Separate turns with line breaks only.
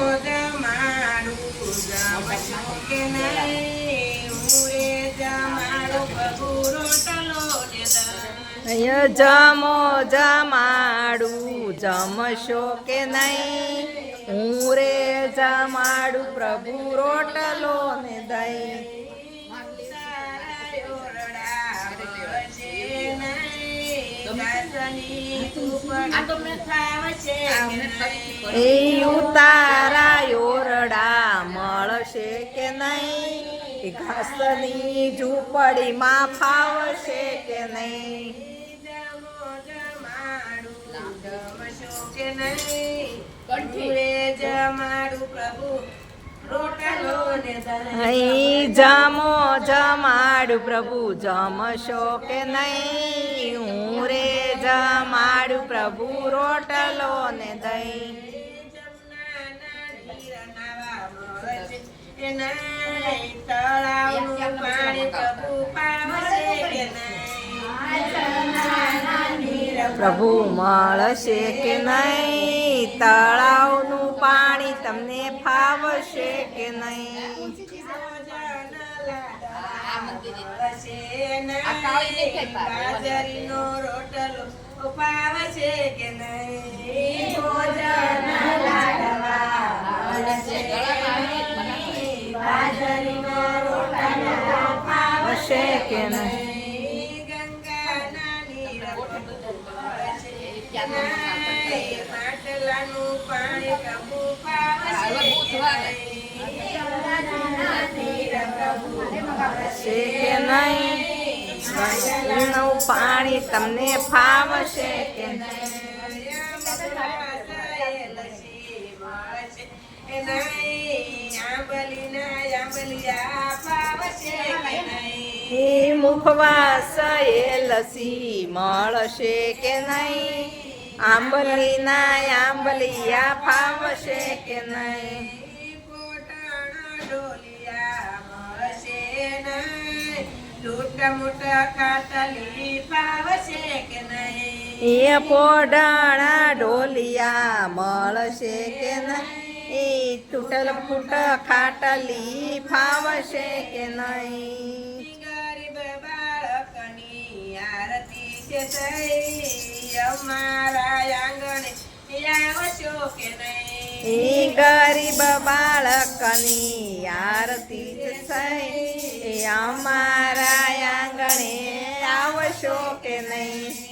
જમાડું જમશો કે નહીં હું રે જમાડું પ્રભુ રોટલો ને દહીં
જમો જમાડું જમશો કે નહીં હું રે જમાડું પ્રભુ રોટલો ને દહીં એ ઉતારા યોરડા મળશે કે નહીં ઘાસની ઝૂંપડીમાં ફાવશે કે નહીં
જમાડું પ્રભુ રોટલો ને
અહીં જમો જમાડું પ્રભુ જમશો કે નહીં હું રે જમાડું પ્રભુ રોટલો ને દહીં
તળાવનું પાણી પ્રભુ પાવશે કે
પ્રભુ મળશે કે નહીં તળાવનું પાણી તમને ફાવશે કે નહીં
બાજરીનો રોટલો પાવશે કે નહીં બાજરીનો રોટલો
ફાવશે કે નહીં
માટલાનું પાણી પ્રભુ પાવશે
કે નહીં નું પાણી તમને ફાવશે કે નહીં મુખવાસ એ લસી મળશે કે નહીં આંબલીના આંબલિયા ફાવશે કે નહીં
મોટા મોટા ખાટલી ફાવશે કે નહીં
એ પોડાણા ઢોલિયા મળશે કે નહીં તૂટલ ફૂટ ખાટલી ફાવશે કે નહીં
ગરીબ બાળકની આરતી છે થઈ અમારા આંગણે આવશો કે નહીં
ગરીબ બાળકની આરતી થઈ અમારા આંગણે આવશો કે નહીં